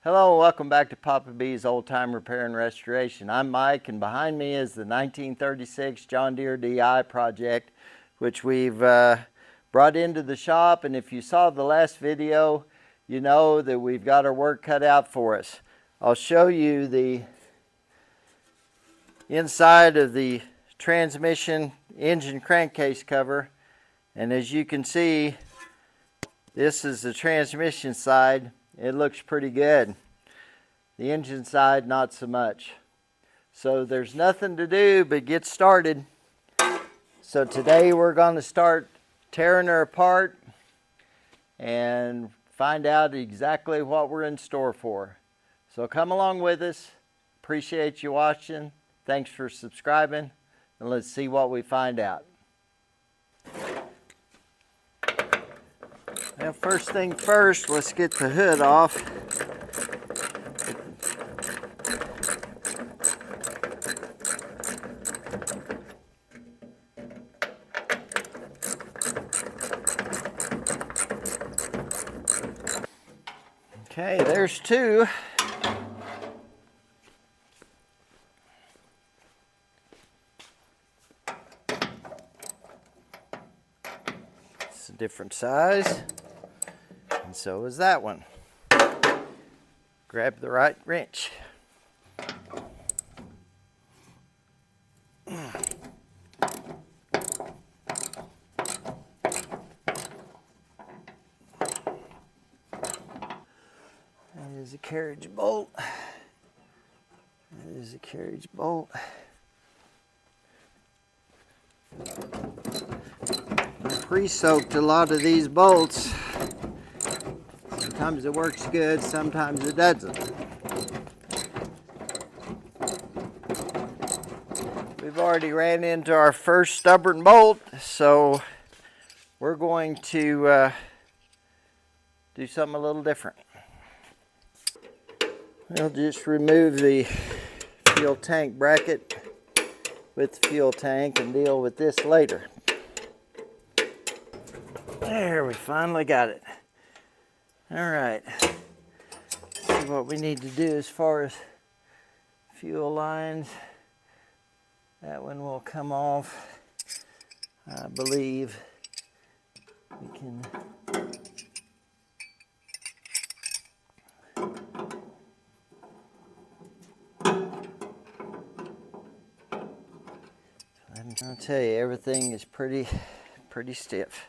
Hello, welcome back to Papa B's Old Time Repair and Restoration. I'm Mike, and behind me is the 1936 John Deere DI project, which we've brought into the shop. And if you saw the last video, you know that we've got our work cut out for us. I'll show you the inside of the transmission engine crankcase cover. And as you can see, this is the transmission side. It looks pretty good. The engine side, not so much. So there's nothing to do but get started. So today we're going to start tearing her apart and find out exactly what we're in store for. So come along with us. Appreciate you watching. Thanks for subscribing. And let's see what we find out. Well, first thing first, let's get the hood off. Okay, there's two. It's a different size. And so is that one. Grab the right wrench. That is a carriage bolt. That is a carriage bolt. I pre-soaked a lot of these bolts. Sometimes it works good, sometimes it doesn't. We've already ran into our first stubborn bolt, so we're going to do something a little different. We'll just remove the fuel tank bracket with the fuel tank and deal with this later. There, we finally got it. All right, see what we need to do as far as fuel lines. That one will come off. I believe we can. I'll tell you, everything is pretty stiff.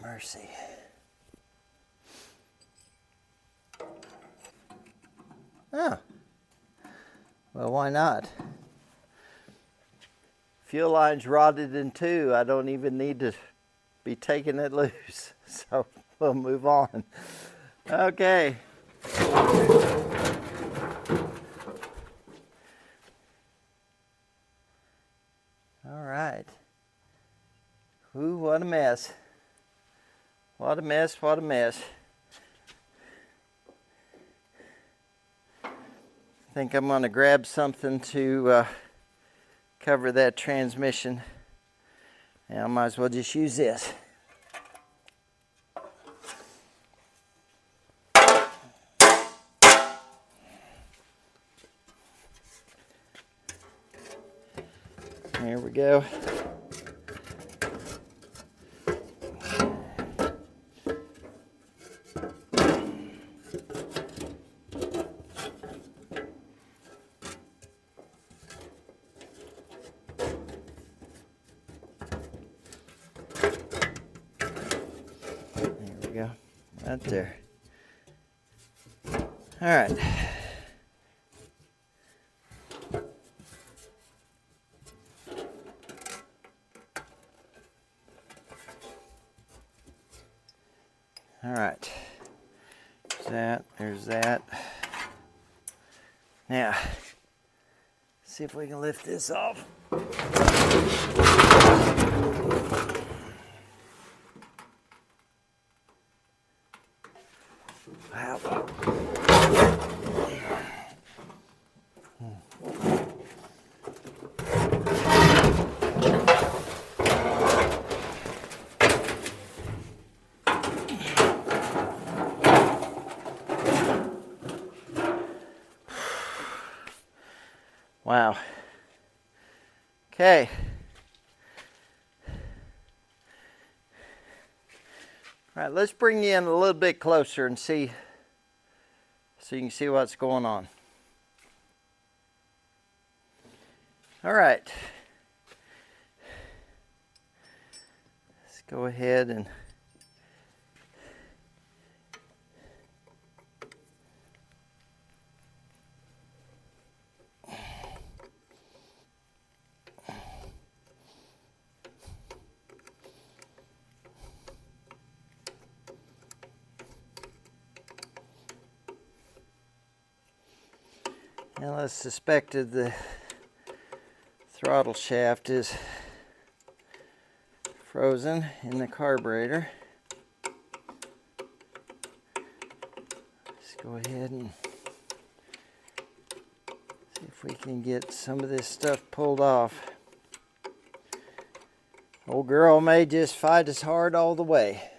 Mercy. Oh. Well, why not? Fuel line's rotted in two. I don't even need to be taking it loose. So we'll move on. Okay. All right. Ooh, what a mess. What a mess, what a mess. I think I'm going to grab something to cover that transmission. And I might as well just use this. There we go. Go right there. All right. All right. There's that. There's that. Now, see if we can lift this off. Wow. Wow. Okay. All right, let's bring you in a little bit closer and see, so you can see what's going on. All right. Let's go ahead and now let's suspect that the throttle shaft is frozen in the carburetor. Let's go ahead and see if we can get some of this stuff pulled off. Old girl may just fight us hard all the way.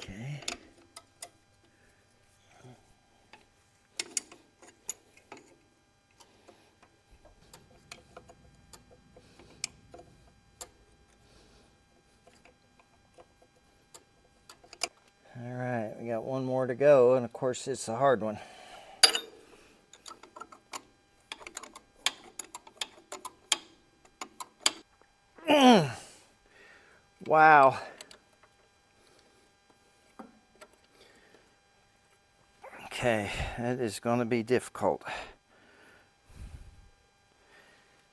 Okay. All right, we got one more to go, and of course it's a hard one. Wow. Okay, that is going to be difficult.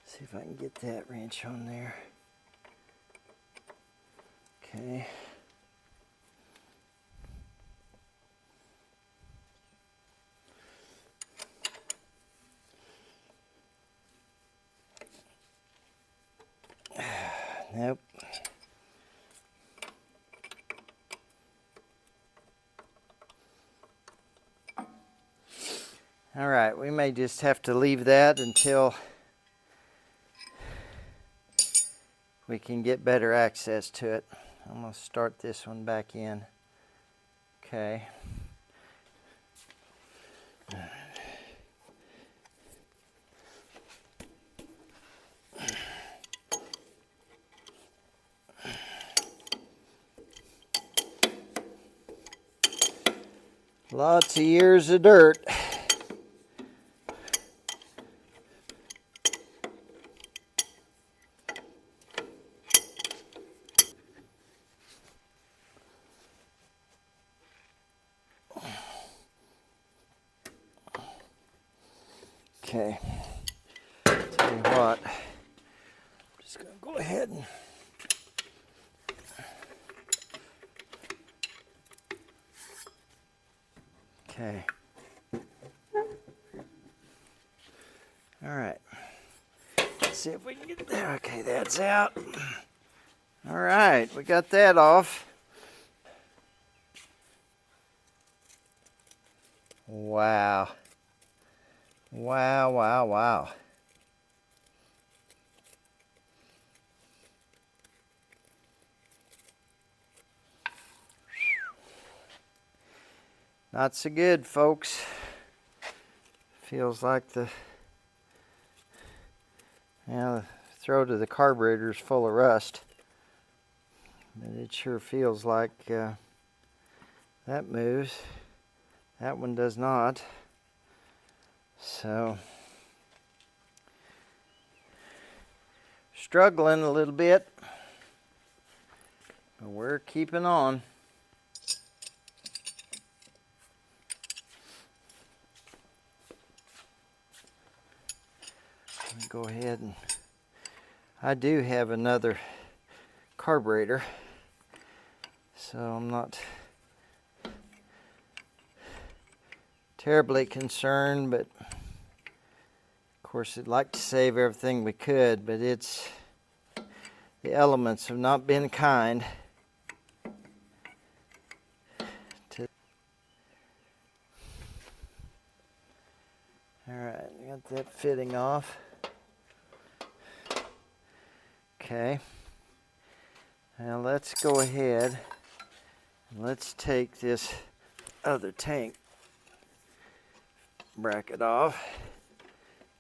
See if I can get that wrench on there. Okay. Nope. All right, we may just have to leave that until we can get better access to it. I'm going to start this one back in. Okay. Lots of years of dirt. Okay, tell you what, I'm just going to go ahead and okay. All right, let's see if we can get there. Okay, that's out. All right, we got that off. Wow. Wow, wow, wow. Not so good, folks. Feels like the throat of the carburetor is full of rust. But it sure feels like that moves. That one does not. So, struggling a little bit, but we're keeping on. Go ahead and I do have another carburetor, so I'm not terribly concerned, but of course I'd like to save everything we could, but the elements have not been kind to. Alright, got that fitting off. Okay, now let's go ahead and let's take this other tank bracket off.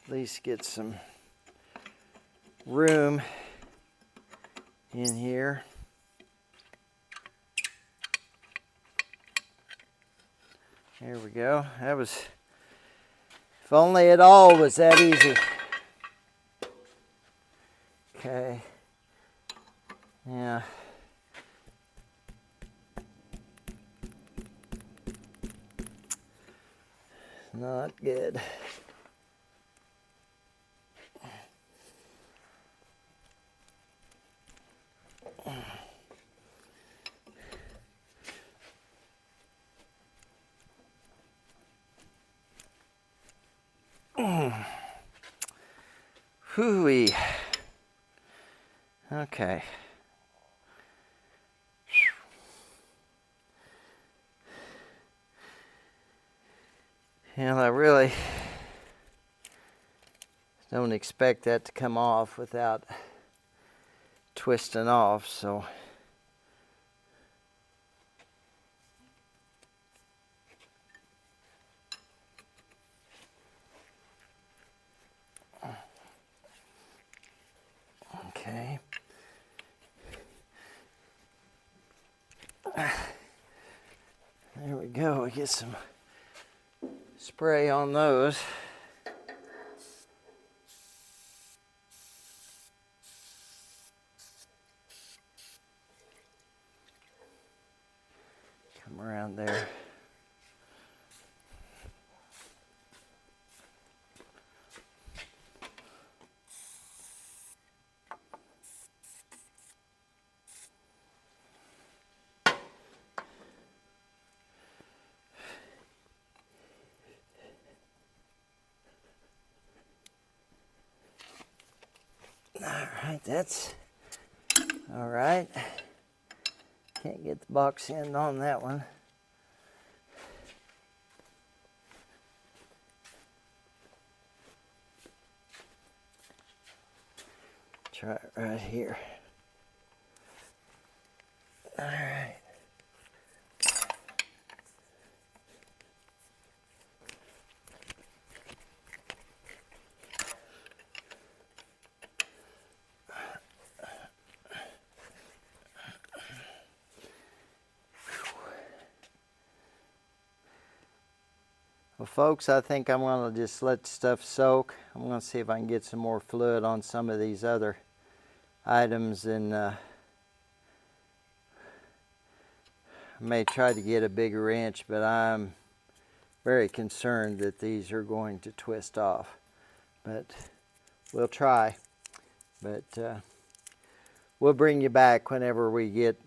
At least get some room in here. There we go. That was, if only it all was that easy. Okay. Yeah. Not good. Hooey. Okay. And I really don't expect that to come off without twisting off, so okay. There we go. We get some spray on those. Come around there. Alright, that's alright. Can't get the box end on that one. Try it right here. Alright. Well, folks, I think I'm going to just let the stuff soak. I'm going to see if I can get some more fluid on some of these other items, and I may try to get a bigger wrench, but I'm very concerned that these are going to twist off. But we'll try. But we'll bring you back whenever we get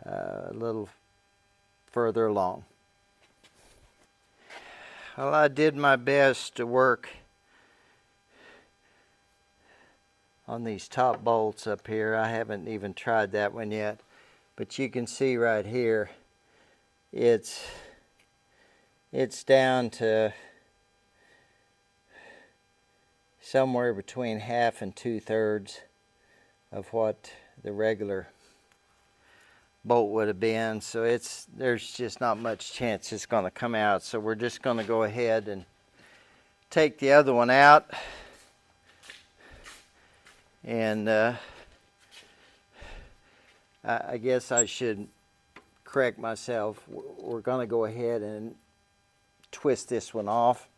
a little further along. Well, I did my best to work on these top bolts up here. I haven't even tried that one yet, but you can see right here it's down to somewhere between 1/2 and 2/3 of what the regular bolt would have been, so there's just not much chance it's going to come out. So we're just going to go ahead and take the other one out, and I guess I should correct myself. We're going to go ahead and twist this one off.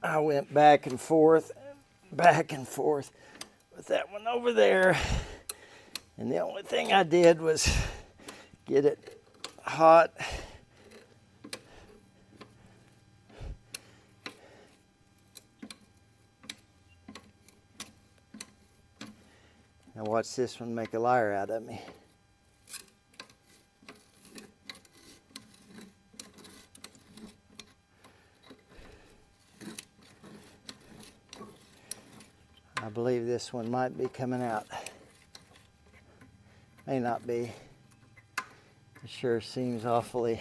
I went back and forth with that one over there, and the only thing I did was get it hot. Now watch this one make a liar out of me. I believe this one might be coming out. May not be. It sure seems awfully.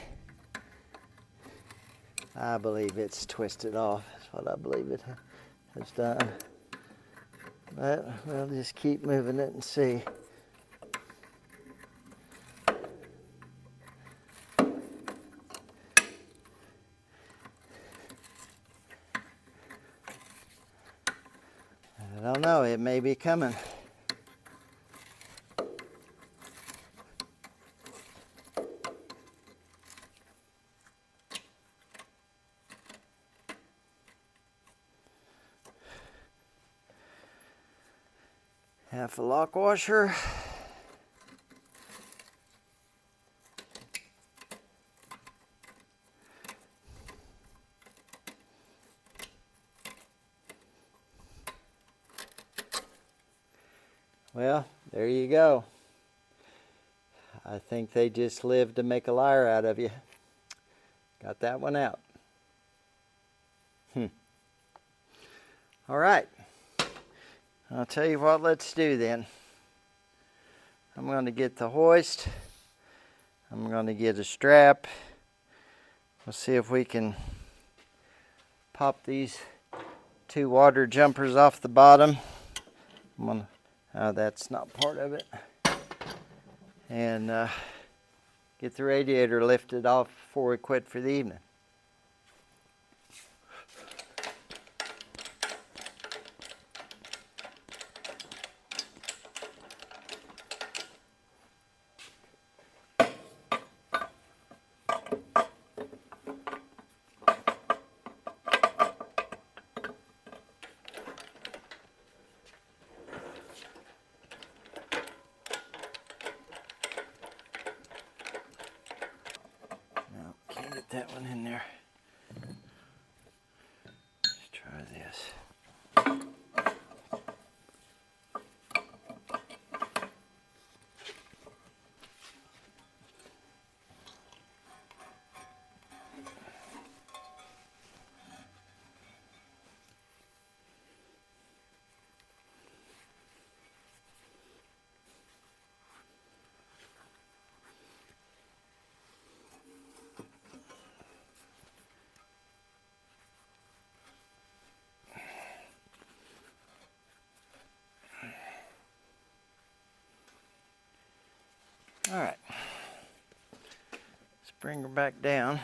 I believe it's twisted off. That's what I believe it has done. But we'll just keep moving it and see. I don't know, it may be coming. Half a lock washer. Well, there you go. I think they just lived to make a liar out of you. Got that one out. All right. I'll tell you what, let's do then. I'm going to get the hoist. I'm going to get a strap. We'll see if we can pop these two water jumpers off the bottom. That's not part of it. And get the radiator lifted off before we quit for the evening. That one in there. Let's try this. All right, let's bring her back down.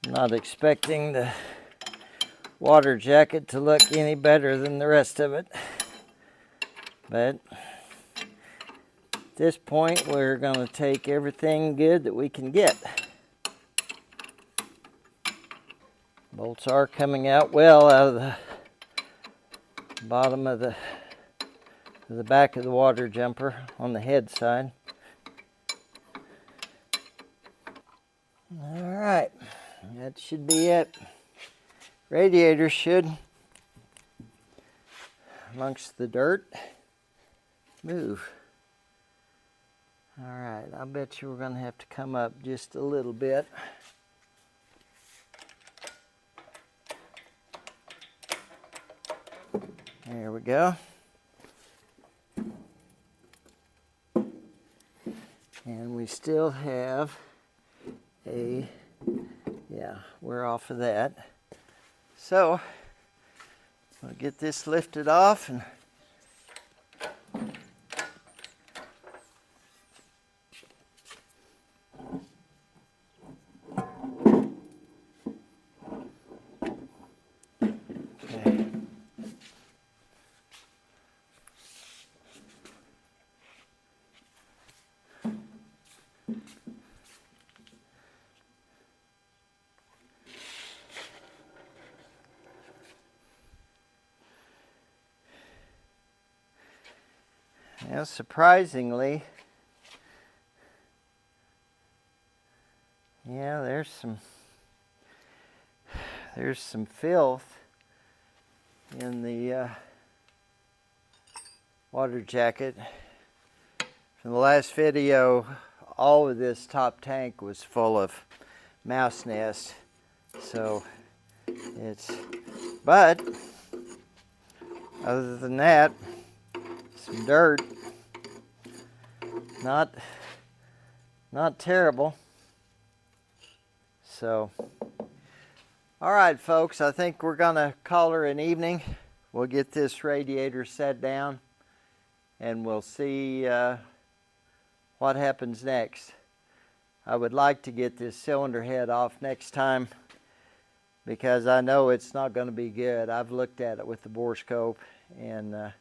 I'm not expecting the water jacket to look any better than the rest of it, but at this point, we're going to take everything good that we can get. Bolts are coming out well out of the bottom of the back of the water jumper on the head side. All right, that should be it. Radiator should, amongst the dirt, move. All right, I bet you we're going to have to come up just a little bit. There we go. And we still have a, yeah, we're off of that. So, I'll get this lifted off and okay. Now, surprisingly, yeah, there's some filth in the water jacket. From the last video, all of this top tank was full of mouse nests, so but other than that, some dirt, not terrible. So, all right, folks, I think we're gonna call her an evening. We'll get this radiator set down and we'll see what happens next. I would like to get this cylinder head off next time because I know it's not going to be good. I've looked at it with the borescope and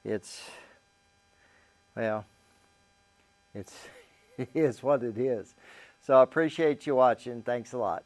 it's, well, it is what it is. So I appreciate you watching. Thanks a lot.